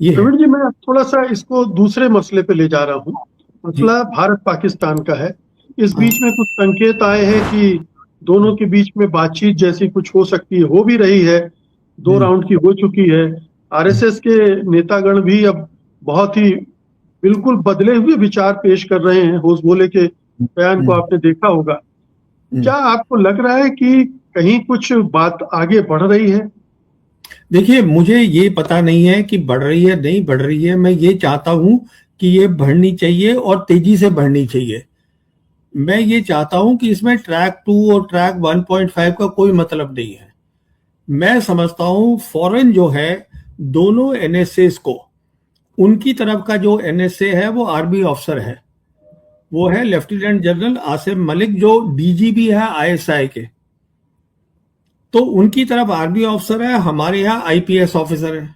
ये है। प्रवीण जी, मैं थोड़ा सा इसको दूसरे मसले पे ले जा रहा हूँ। जी। मसला भारत पाकिस्तान का है। इस हाँ। बीच में कुछ संकेत आए हैं कि दोनों के बीच में बातचीत जैसी कुछ हो सकती है, हो भी रही है। 2 हम्म। राउंड की हो चुकी है। आरएसएस के नेतागण भी अब बहुत ही बिल्कुल बदले हुए विचार पेश कर रहे हैं। होसबोले के बयान को हम्म। आपने देखा होगा। हम्म। क्या आपको लग रहा है कि कहीं कुछ बात आगे बढ़ रही है? देखिए, मुझे ये पता नहीं है कि बढ़ रही है नहीं बढ़ रही है। मैं ये चाहता हूं कि ये बढ़नी चाहिए और तेजी से बढ़नी चाहिए। मैं ये चाहता हूं कि इसमें ट्रैक 2 और ट्रैक 1.5 का कोई मतलब नहीं है। मैं समझता हूं फॉरेन जो है, दोनों एनएसएस को, उनकी तरफ का जो एनएसए है वो आर्मी ऑफिसर है। वो है लेफ्टिनेंट जनरल आसिम मलिक, जो डीजीपी है आईएसआई के। तो उनकी तरफ आर्मी ऑफिसर है, हमारे यहाँ आईपीएस ऑफिसर है।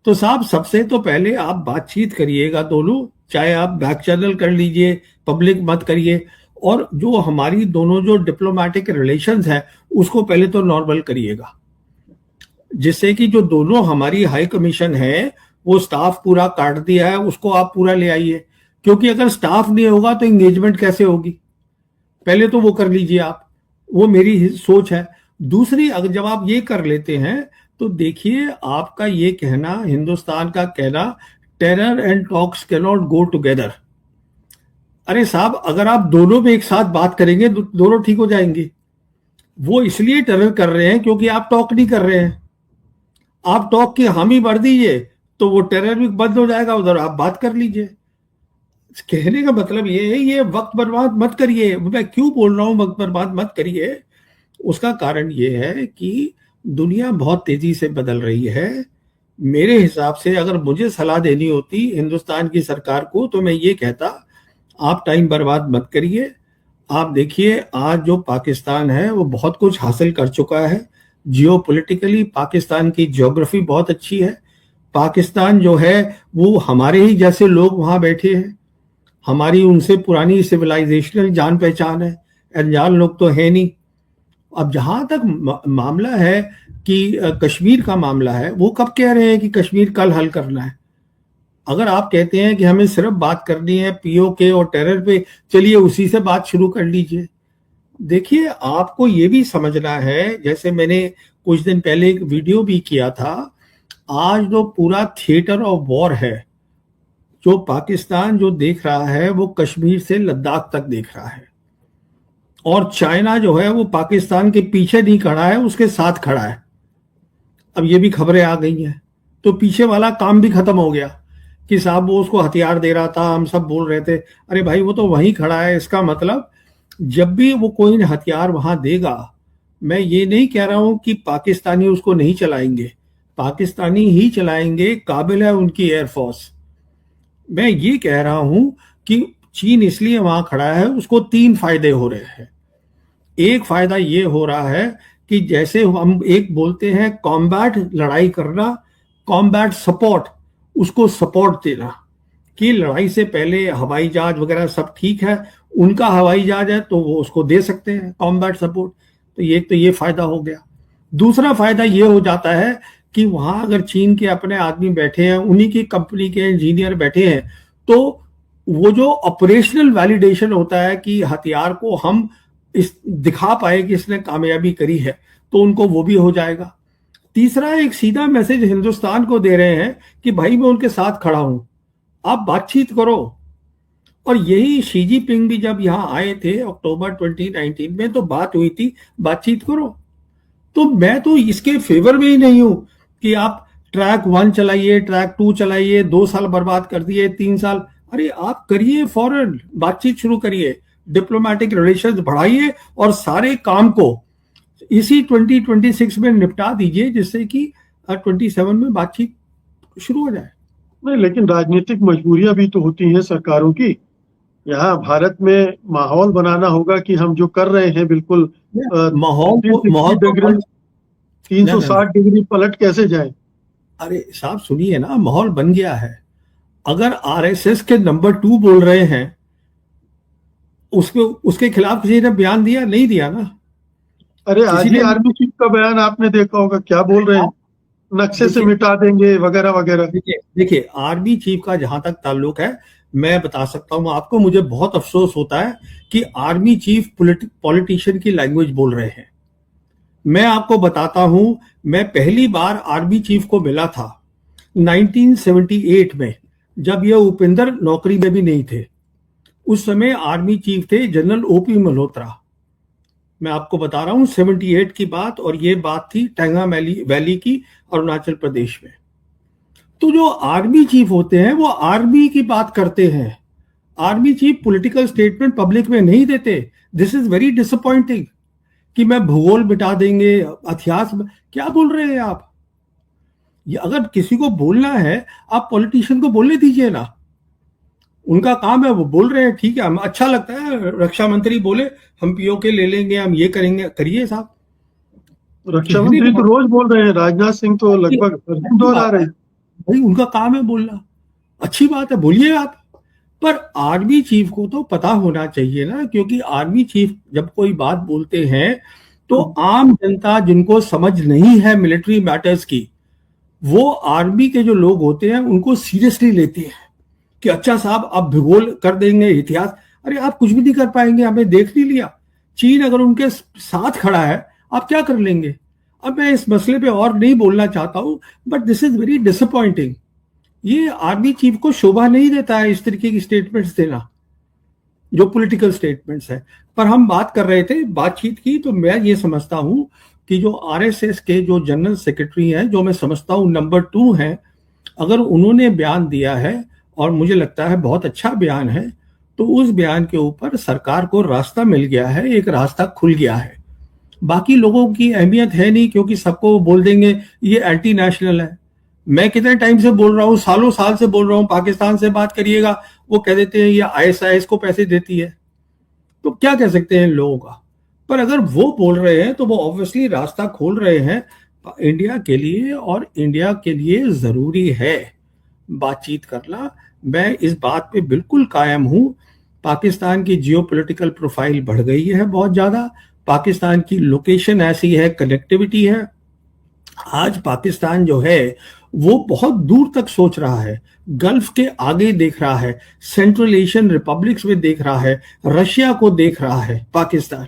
तो साहब, सबसे तो पहले आप बातचीत करिएगा दोनों, चाहे आप बैक चैनल कर लीजिए, पब्लिक मत करिए। और जो हमारी दोनों जो डिप्लोमेटिक रिलेशंस है, उसको पहले तो नॉर्मल करिएगा, जिससे कि जो दोनों हमारी हाई कमीशन है, वो स्टाफ पूरा काट दिया है, उसको आप पूरा ले आइए। क्योंकि अगर स्टाफ नहीं होगा तो एंगेजमेंट कैसे होगी? पहले तो वो कर लीजिए आप। वो मेरी सोच है। दूसरी, अगर जब आप ये कर लेते हैं, तो देखिए, आपका ये कहना, हिंदुस्तान का कहना, terror and talks can not go together. अरे साहब, अगर आप दोनों में एक साथ बात करेंगे तो दोनों ठीक हो जाएंगे। वो इसलिए टेरर कर रहे हैं क्योंकि आप टॉक नहीं कर रहे हैं। आप टॉक की हामी भर दीजिए तो वो टेरर भी बंद हो जाएगा, उधर आप बात कर लीजिए। कहने का मतलब ये है, ये वक्त बर्बाद मत करिए। मैं क्यों बोल रहा हूं वक्त बर्बाद मत करिए? उसका कारण ये है कि दुनिया बहुत तेजी से बदल रही है। मेरे हिसाब से अगर मुझे सलाह देनी होती हिंदुस्तान की सरकार को, तो मैं ये कहता, आप टाइम बर्बाद मत करिए। आप देखिए, आज जो पाकिस्तान है वो बहुत कुछ हासिल कर चुका है। जियोपॉलिटिकली पाकिस्तान की ज्योग्राफी बहुत अच्छी है। पाकिस्तान जो है, वो हमारे ही जैसे लोग वहां बैठे हैं। हमारी उनसे पुरानी सिविलाइजेशनल जान पहचान है। अनजान लोग तो है नहीं। अब जहां तक मामला है कि कश्मीर का मामला है, वो कब कह रहे हैं कि कश्मीर कल हल करना है? अगर आप कहते हैं कि हमें सिर्फ बात करनी है पीओके और टेरर पे, चलिए उसी से बात शुरू कर लीजिए। देखिए, आपको ये भी समझना है, जैसे मैंने कुछ दिन पहले एक वीडियो भी किया था, आज जो पूरा थिएटर ऑफ वॉर है, जो पाकिस्तान जो देख रहा है, वो कश्मीर से लद्दाख तक देख रहा है। और चाइना जो है, वो पाकिस्तान के पीछे नहीं खड़ा है, उसके साथ खड़ा है। अब ये भी खबरें आ गई हैं। तो पीछे वाला काम भी खत्म हो गया कि साहब वो उसको हथियार दे रहा था, हम सब बोल रहे थे, अरे भाई वो तो वहीं खड़ा है। इसका मतलब जब भी वो कोई हथियार वहां देगा, मैं ये नहीं कह रहा हूं कि पाकिस्तानी उसको नहीं चलाएंगे, पाकिस्तानी ही चलाएंगे, काबिल है उनकी एयरफोर्स। मैं ये कह रहा हूं कि चीन इसलिए वहां खड़ा है, उसको 3 फायदे हो रहे हैं। एक फायदा ये हो रहा है कि जैसे हम एक बोलते हैं कॉम्बैट लड़ाई करना, कॉम्बैट सपोर्ट, उसको सपोर्ट देना, कि लड़ाई से पहले हवाई जहाज वगैरह सब ठीक है, उनका हवाई जहाज है तो वो उसको दे सकते हैं कॉम्बैट सपोर्ट। तो ये फायदा हो गया। दूसरा फायदा ये हो जाता है कि वहां अगर चीन के अपने आदमी बैठे हैं, उन्हीं की कंपनी के इंजीनियर बैठे हैं, तो वो जो ऑपरेशनल वैलिडेशन होता है कि हथियार को हम इस दिखा पाए कि इसने कामयाबी करी है, तो उनको वो भी हो जाएगा। तीसरा, एक सीधा मैसेज हिंदुस्तान को दे रहे हैं कि भाई मैं उनके साथ खड़ा हूं, आप बातचीत करो। और यही शी जिनपिंग भी जब यहाँ आए थे अक्टूबर 2019 में, तो बात हुई थी, बातचीत करो। तो मैं तो इसके फेवर में ही नहीं हूं कि आप ट्रैक 1 चलाइए, ट्रैक 2 चलाइए, 2 साल बर्बाद कर दिए, 3 साल। अरे आप करिए, फौरन बातचीत शुरू करिए, डिप्लोमेटिक रिलेशंस बढ़ाइए और सारे काम को इसी 2026 में निपटा दीजिए, जिससे कि 27 में बातचीत शुरू हो जाए। नहीं, लेकिन राजनीतिक मजबूरियां भी तो होती हैं सरकारों की। यहाँ भारत में माहौल बनाना होगा कि हम जो कर रहे हैं बिल्कुल माहौल तो 360 डिग्री, ना ना ना। 360 डिग्री पलट कैसे जाए। अरे साहब सुनिए ना, माहौल बन गया है। अगर आरएसएस के नंबर 2 बोल रहे हैं, उसके उसके खिलाफ किसी ने बयान दिया? नहीं दिया ना। अरे, किसी आज ही ने आर्मी चीफ का बयान आपने देखा होगा, क्या बोल रहे हैं। नक्शे से देखिए मिटा देंगे वगैरह वगैरह। देखिए देखिए आर्मी चीफ का जहां तक ताल्लुक है, मैं बता सकता हूं आपको, मुझे बहुत अफसोस होता है कि आर्मी चीफ पॉलिटिशियन की लैंग्वेज बोल रहे हैं। मैं आपको बताता हूं, मैं पहली बार आर्मी चीफ को मिला था 1978 में, जब ये उपेंद्र नौकरी में भी नहीं थे। उस समय आर्मी चीफ थे जनरल ओपी मल्होत्रा। मैं आपको बता रहा हूं 78 की बात, और ये बात थी टैंगा वैली की, अरुणाचल प्रदेश में। तो जो आर्मी चीफ होते हैं वो आर्मी की बात करते हैं। Army chief political statement public में नहीं देते। दिस इज वेरी डिसअपॉइंटिंग कि मैं भूगोल मिटा देंगे, इतिहास क्या बोल रहे हैं आप? ये अगर किसी को बोलना है, आप पॉलिटिशियन को बोलने दीजिए ना। उनका काम है, वो बोल रहे हैं, ठीक है, हम अच्छा लगता है रक्षा मंत्री बोले हम पीओके ले लेंगे, हम ये करेंगे, करिए साहब। रक्षा कहने मंत्री का तो रोज बोल रहे हैं, राजनाथ सिंह तो मतलब लगभग हर दिन दोहरा रहे हैं। भाई उनका काम है बोलना, अच्छी बात है, बोलिए आप। पर आर्मी चीफ को तो पता होना चाहिए ना, क्योंकि आर्मी चीफ जब कोई बात बोलते हैं तो आम जनता जिनको समझ नहीं है मिलिट्री मैटर्स की, वो आर्मी के जो लोग होते हैं उनको सीरियसली लेते हैं कि अच्छा साहब आप भूगोल कर देंगे, इतिहास। अरे आप कुछ भी नहीं कर पाएंगे, हमें देख नहीं लिया। चीन अगर उनके साथ खड़ा है, आप क्या कर लेंगे? अब मैं इस मसले पे और नहीं बोलना चाहता हूं, but this is very disappointing. ये आर्मी चीफ को शोभा नहीं देता है इस तरीके की स्टेटमेंट्स देना, जो पॉलिटिकल स्टेटमेंट्स है। पर हम बात कर रहे थे बातचीत की, तो मैं ये समझता हूं कि जो आरएसएस के जो जनरल सेक्रेटरी हैं, जो मैं समझता हूं नंबर 2 हैं, अगर उन्होंने बयान दिया है और मुझे लगता है बहुत अच्छा बयान है, तो उस बयान के ऊपर सरकार को रास्ता मिल गया है, एक रास्ता खुल गया है। बाकी लोगों की अहमियत है नहीं, क्योंकि सबको बोल देंगे ये एंटी नेशनल है। मैं कितने टाइम से बोल रहा हूँ, सालों साल से बोल रहा हूँ, पाकिस्तान से बात करिएगा, वो कह देते हैं ये आईएसआईएस को पैसे देती है। तो क्या कह सकते हैं इन लोगों का? पर अगर वो बोल रहे हैं तो वो ऑब्वियसली रास्ता खोल रहे हैं इंडिया के लिए, और इंडिया के लिए जरूरी है बातचीत करना। मैं इस बात पे बिल्कुल कायम हूं। पाकिस्तान की जियोपॉलिटिकल प्रोफाइल बढ़ गई है बहुत ज्यादा। पाकिस्तान की लोकेशन ऐसी है, कनेक्टिविटी है। आज पाकिस्तान जो है वो बहुत दूर तक सोच रहा है, गल्फ के आगे देख रहा है, सेंट्रल एशियन रिपब्लिक्स में देख रहा है, रशिया को देख रहा है पाकिस्तान,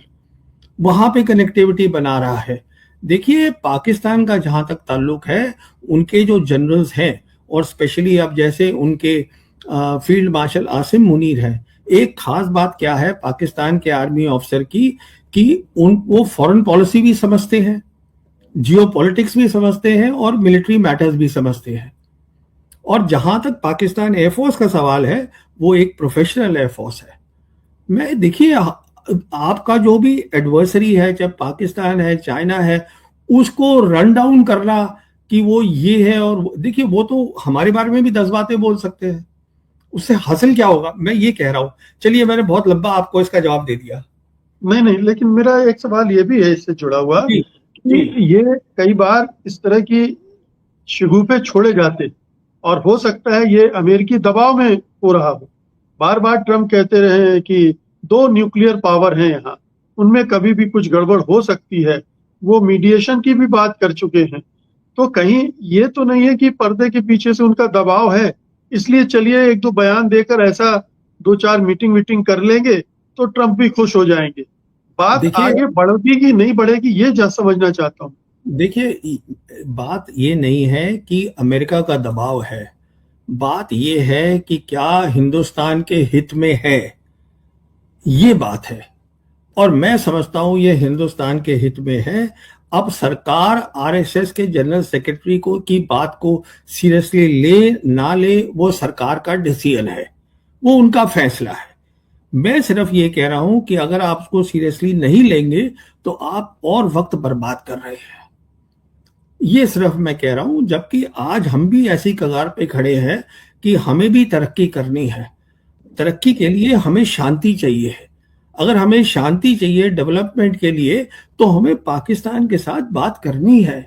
वहां पे कनेक्टिविटी बना रहा है। देखिए पाकिस्तान का जहां तक ताल्लुक है, उनके जो जनरल्स हैं, और स्पेशली अब जैसे उनके फील्ड मार्शल आसिम मुनीर है, एक खास बात क्या है पाकिस्तान के आर्मी ऑफिसर की, कि वो फॉरेन पॉलिसी भी समझते हैं, जियो पॉलिटिक्स भी समझते हैं, और मिलिट्री मैटर्स भी समझते हैं। और जहां तक पाकिस्तान एयरफोर्स का सवाल है, वो एक प्रोफेशनल एयरफोर्स है। मैं देखिए आपका जो भी एडवर्सरी है, चाहे पाकिस्तान है, चाइना है, उसको रन डाउन करना कि वो ये है, और देखिए वो तो हमारे बारे में भी 10 बातें बोल सकते हैं, उससे हासिल क्या होगा? मैं ये कह रहा हूं। चलिए मैंने बहुत लंबा आपको इसका जवाब दे दिया। नहीं नहीं, लेकिन मेरा एक सवाल ये भी है इससे जुड़ा हुआ जी कि जी ये कई बार इस तरह की शगुफे छोड़े जाते, और हो सकता है ये अमेरिकी दबाव में हो रहा हो। बार बार ट्रम्प कहते रहे हैं कि 2 न्यूक्लियर पावर हैं यहाँ, उनमें कभी भी कुछ गड़बड़ हो सकती है। वो मीडिएशन की भी बात कर चुके हैं। तो कहीं ये तो नहीं है कि पर्दे के पीछे से उनका दबाव है, इसलिए चलिए 1-2 बयान देकर ऐसा 2-4 मीटिंग वीटिंग कर लेंगे तो ट्रम्प भी खुश हो जाएंगे। बात देखिए आगे बढ़ेगी कि नहीं बढ़ेगी, ये समझना चाहता हूँ। देखिए बात ये नहीं है कि अमेरिका का दबाव है, बात ये है कि क्या हिंदुस्तान के हित में है, ये बात है। और मैं समझता हूं ये हिंदुस्तान के हित में है। अब सरकार आरएसएस के जनरल सेक्रेटरी को की बात को सीरियसली ले ना ले, वो सरकार का डिसीजन है, वो उनका फैसला है। मैं सिर्फ ये कह रहा हूं कि अगर आप उसको सीरियसली नहीं लेंगे तो आप और वक्त बर्बाद कर रहे हैं, ये सिर्फ मैं कह रहा हूं। जबकि आज हम भी ऐसी कगार पे खड़े हैं कि हमें भी तरक्की करनी है। तरक्की के लिए हमें शांति चाहिए है। अगर हमें शांति चाहिए डेवलपमेंट के लिए, तो हमें पाकिस्तान के साथ बात करनी है।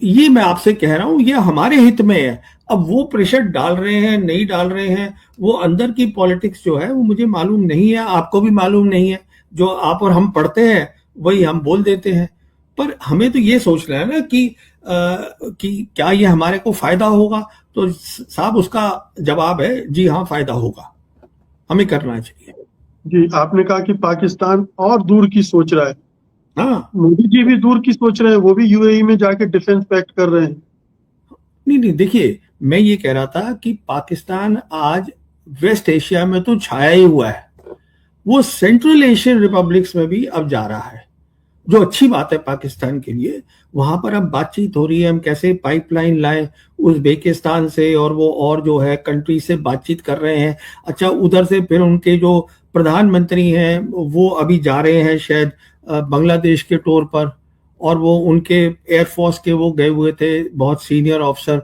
ये मैं आपसे कह रहा हूं, ये हमारे हित में है। अब वो प्रेशर डाल रहे हैं नहीं डाल रहे हैं, वो अंदर की पॉलिटिक्स जो है वो मुझे मालूम नहीं है, आपको भी मालूम नहीं है। जो आप और हम पढ़ते हैं वही हम बोल देते हैं। पर हमें तो ये सोचना है ना कि कि क्या ये हमारे को फायदा होगा? तो साहब उसका जवाब है जी हाँ, फायदा होगा, हमें करना चाहिए। जी, आपने कहा कि पाकिस्तान और दूर की सोच रहा है। हाँ, मोदी जी भी दूर की सोच रहे हैं, वो भी यूएई में जाके डिफेंस पैक्ट कर रहे हैं। नहीं नहीं, देखिए मैं ये कह रहा था कि पाकिस्तान आज वेस्ट एशिया में तो छाया ही हुआ है, वो सेंट्रल एशियन रिपब्लिक्स में भी अब जा रहा है, जो अच्छी बात है पाकिस्तान के लिए। वहां पर अब बातचीत हो रही है, हम कैसे पाइपलाइन लाएं उज्बेकिस्तान से, और वो और जो है कंट्री से बातचीत कर रहे हैं। अच्छा, उधर से फिर उनके जो प्रधानमंत्री हैं वो अभी जा रहे हैं शायद बांग्लादेश के टूर पर, और वो उनके एयरफोर्स के वो गए हुए थे बहुत सीनियर ऑफिसर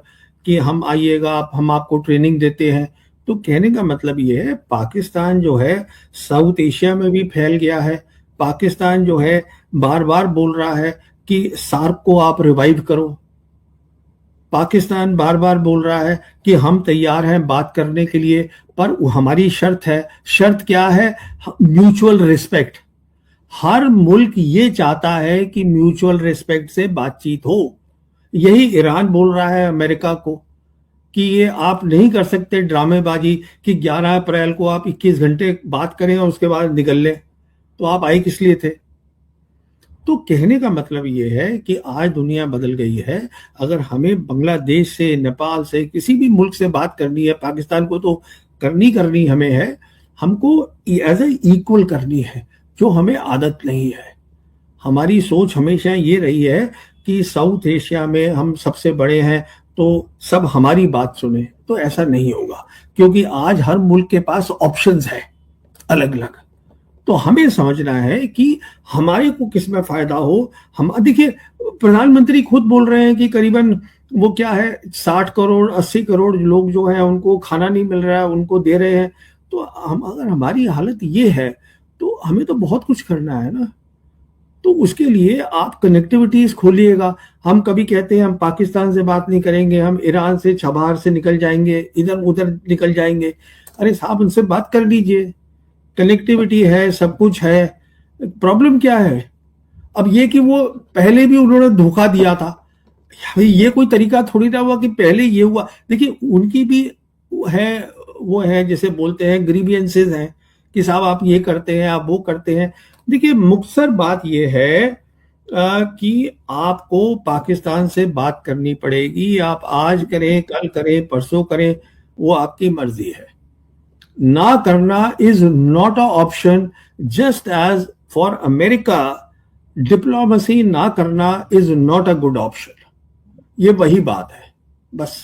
कि हम आइएगा, हम आपको ट्रेनिंग देते हैं। तो कहने का मतलब ये है पाकिस्तान जो है साउथ एशिया में भी फैल गया है। पाकिस्तान जो है बार बार बोल रहा है कि सार्क को आप रिवाइव करो। पाकिस्तान बार बार बोल रहा है कि हम तैयार हैं बात करने के लिए, पर हमारी शर्त है। शर्त क्या है? Mutual respect. हर मुल्क ये चाहता है कि म्यूचुअल रिस्पेक्ट से बातचीत हो। यही ईरान बोल रहा है अमेरिका को कि ये आप नहीं कर सकते ड्रामेबाजी कि 11 अप्रैल को आप 21 घंटे बात करें और उसके बाद निकल लें, तो आप आए किस लिए थे? तो कहने का मतलब ये है कि आज दुनिया बदल गई है। अगर हमें बांग्लादेश से, नेपाल से, किसी भी मुल्क से बात करनी है, पाकिस्तान को तो करनी हमें है, हमको एज ए इक्वल करनी है, जो हमें आदत नहीं है। हमारी सोच हमेशा ये रही है कि साउथ एशिया में हम सबसे बड़े हैं तो सब हमारी बात सुने, तो ऐसा नहीं होगा, क्योंकि आज हर मुल्क के पास ऑप्शंस है अलग अलग। तो हमें समझना है कि हमारे को किस में फायदा हो। हम देखिए, प्रधानमंत्री खुद बोल रहे हैं कि करीबन वो क्या है 60 करोड़ 80 करोड़ लोग जो है उनको खाना नहीं मिल रहा है, उनको दे रहे हैं। तो हम, अगर हमारी हालत ये है तो हमें तो बहुत कुछ करना है ना। तो उसके लिए आप कनेक्टिविटीज खोलिएगा। हम कभी कहते हैं हम पाकिस्तान से बात नहीं करेंगे, हम ईरान से, छबार से निकल जाएंगे, इधर उधर निकल जाएंगे। अरे साहब, उनसे बात कर लीजिए, कनेक्टिविटी है, सब कुछ है। प्रॉब्लम क्या है? अब ये कि वो पहले भी उन्होंने धोखा दिया था, भाई ये कोई तरीका थोड़ी ना हुआ कि पहले ये हुआ। देखिए उनकी भी है, वो है जैसे बोलते हैं ग्रीवियंसेस हैं कि साहब आप ये करते हैं, आप वो करते हैं। देखिए मुख्तसर बात ये है कि आपको पाकिस्तान से बात करनी पड़ेगी। आप आज करें, कल करें, परसों करें, वो आपकी मर्जी है। ना करना is not a option, just as for America diplomacy ना करना is not a good option. ये वही बात है बस।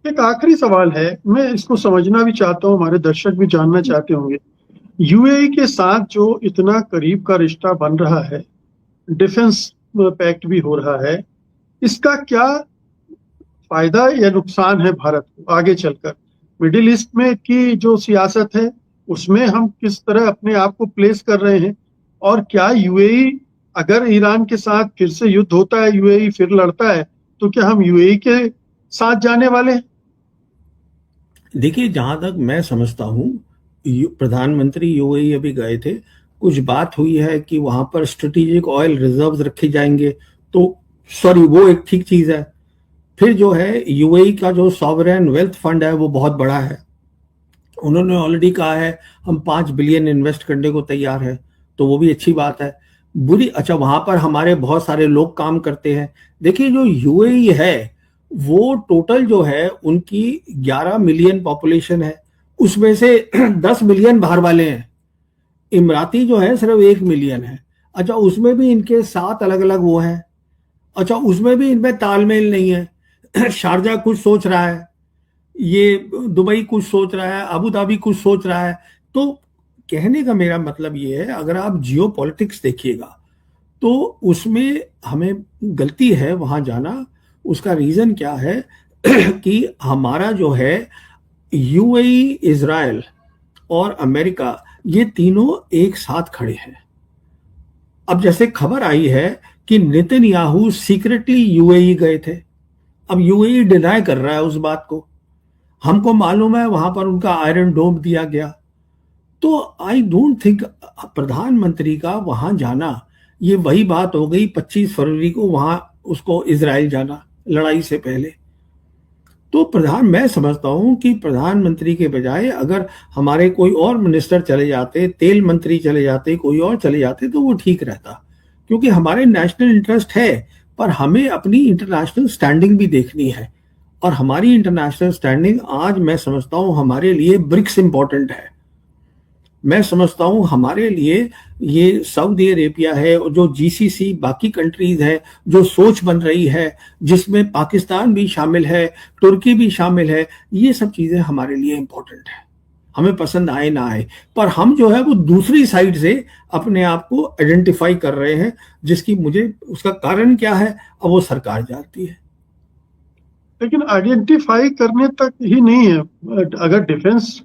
एक आखिरी सवाल है, मैं इसको समझना भी चाहता हूँ, हमारे दर्शक भी जानना चाहते होंगे। यूएई के साथ जो इतना करीब का रिश्ता बन रहा है, डिफेंस पैक्ट भी हो रहा है, इसका क्या फायदा या नुकसान है भारत को आगे चलकर? मिडिल ईस्ट में की जो सियासत है उसमें हम किस तरह अपने आप को प्लेस कर रहे हैं, और क्या यूएई, अगर ईरान के साथ फिर से युद्ध होता है, यूएई फिर लड़ता है, तो क्या हम यूएई के साथ जाने वाले हैं? देखिए जहां तक मैं समझता हूं, प्रधानमंत्री यूएई अभी गए थे, कुछ बात हुई है कि वहां पर स्ट्रेटेजिक ऑयल रिजर्व्स रखे जाएंगे, तो सॉरी वो एक ठीक चीज है। फिर जो है यूएई का जो सॉवरेन वेल्थ फंड है वो बहुत बड़ा है। उन्होंने ऑलरेडी कहा है हम 5 बिलियन इन्वेस्ट करने को तैयार है, तो वो भी अच्छी बात है। बुरी, अच्छा वहां पर हमारे बहुत सारे लोग काम करते हैं। देखिए जो यूएई है वो टोटल जो है उनकी 11 मिलियन पॉपुलेशन है, उसमें से 10 मिलियन बाहर वाले हैं। इमराती जो है सिर्फ 1 मिलियन है। अच्छा उसमें भी इनके 7 अलग अलग वो हैं। अच्छा उसमें भी इनमें तालमेल नहीं है। शारजा कुछ सोच रहा है, ये दुबई कुछ सोच रहा है, अबू धाबी कुछ सोच रहा है। तो कहने का मेरा मतलब ये है, अगर आप जियो पॉलिटिक्स देखिएगा तो उसमें हमें गलती है वहां जाना। उसका रीजन क्या है कि हमारा जो है यूएई, इजराइल और अमेरिका, ये तीनों एक साथ खड़े हैं। अब जैसे खबर आई है कि नेतन्याहू सीक्रेटली यूएई गए थे, अब यूएई डिनाई कर रहा है उस बात को। हमको मालूम है वहां पर उनका आयरन डोम दिया गया। तो आई डोंट थिंक प्रधानमंत्री का वहां जाना, ये वही बात हो गई 25 फरवरी को वहां उसको इजराइल जाना लड़ाई से पहले। तो मैं समझता हूं कि प्रधानमंत्री के बजाय अगर हमारे कोई और मिनिस्टर चले जाते, तेल मंत्री चले जाते, कोई और चले जाते, तो वो ठीक रहता, क्योंकि हमारे नेशनल इंटरेस्ट है, पर हमें अपनी इंटरनेशनल स्टैंडिंग भी देखनी है। और हमारी इंटरनेशनल स्टैंडिंग आज मैं समझता हूं हमारे लिए ब्रिक्स इंपॉर्टेंट है। मैं समझता हूं हमारे लिए ये सऊदी अरेबिया है, और जो जीसीसी बाकी कंट्रीज है, जो सोच बन रही है, जिसमें पाकिस्तान भी शामिल है, तुर्की भी शामिल है, ये सब चीजें हमारे लिए इंपॉर्टेंट है, हमें पसंद आए ना आए। पर हम जो है वो दूसरी साइड से अपने आप को आइडेंटिफाई कर रहे हैं, जिसकी मुझे उसका कारण क्या है अब वो सरकार जानती है। लेकिन आइडेंटिफाई करने तक ही नहीं है, अगर डिफेंस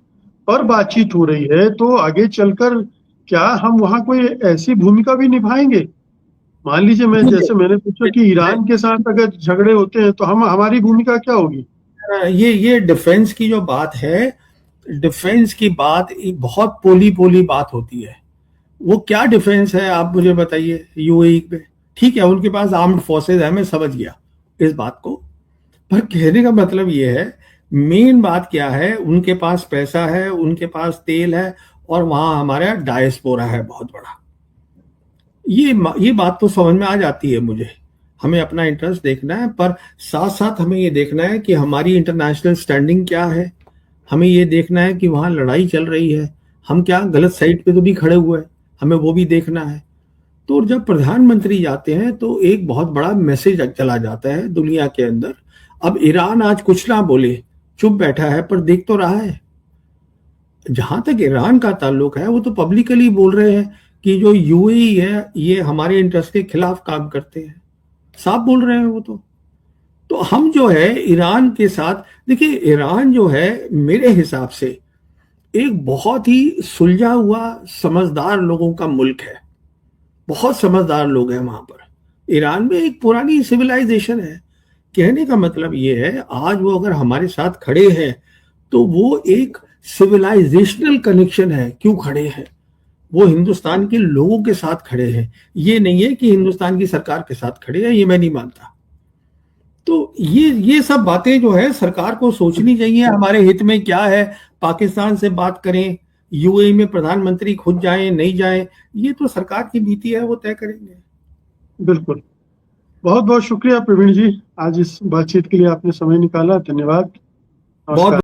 पर बातचीत हो रही है तो आगे चलकर क्या हम वहां कोई ऐसी भूमिका भी निभाएंगे? मान लीजिए जैसे मैंने पूछा कि ईरान के साथ अगर झगड़े होते हैं तो हमारी भूमिका क्या होगी? ये डिफेंस की जो बात है, डिफेंस की बात बहुत पोली पोली बात होती है। वो क्या डिफेंस है आप मुझे बताइए। यूएई पे ठीक है, उनके पास आर्म्ड फोर्सेज है, मैं समझ गया इस बात को, पर कहने का मतलब ये है, मेन बात क्या है, उनके पास पैसा है, उनके पास तेल है, और वहां हमारा डायस्पोरा है बहुत बड़ा। ये बात तो समझ में आ जाती है मुझे। हमें अपना इंटरेस्ट देखना है, पर साथ साथ हमें ये देखना है कि हमारी इंटरनेशनल स्टैंडिंग क्या है। हमें ये देखना है कि वहां लड़ाई चल रही है, हम क्या गलत साइड पे तो नहीं खड़े हुए हैं, हमें वो भी देखना है। तो जब प्रधानमंत्री जाते हैं तो एक बहुत बड़ा मैसेज चला जाता है दुनिया के अंदर। अब ईरान आज कुछ ना बोले, चुप बैठा है, पर देख तो रहा है। जहां तक ईरान का ताल्लुक है, वो तो पब्लिकली बोल रहे हैं कि जो यूएई है ये हमारे इंटरेस्ट के खिलाफ काम करते हैं, साफ बोल रहे हैं वो तो हम जो है ईरान के साथ, देखिए ईरान जो है मेरे हिसाब से एक बहुत ही सुलझा हुआ समझदार लोगों का मुल्क है। बहुत समझदार लोग हैं वहां पर। ईरान में एक पुरानी सिविलाइजेशन है। कहने का मतलब ये है, आज वो अगर हमारे साथ खड़े हैं तो वो एक सिविलाइजेशनल कनेक्शन है। क्यों खड़े हैं? वो हिंदुस्तान के लोगों के साथ खड़े हैं। ये नहीं है कि हिंदुस्तान की सरकार के साथ खड़े हैं, ये मैं नहीं मानता। तो ये सब बातें जो है सरकार को सोचनी चाहिए, हमारे हित में क्या है। पाकिस्तान से बात करें, यूएई में प्रधानमंत्री खुद जाएं नहीं जाएं, ये तो सरकार की नीति है, वो तय करेंगे। बिल्कुल। बहुत बहुत शुक्रिया प्रवीण जी, आज इस बातचीत के लिए आपने समय निकाला। धन्यवाद। बहुत नमस्कार।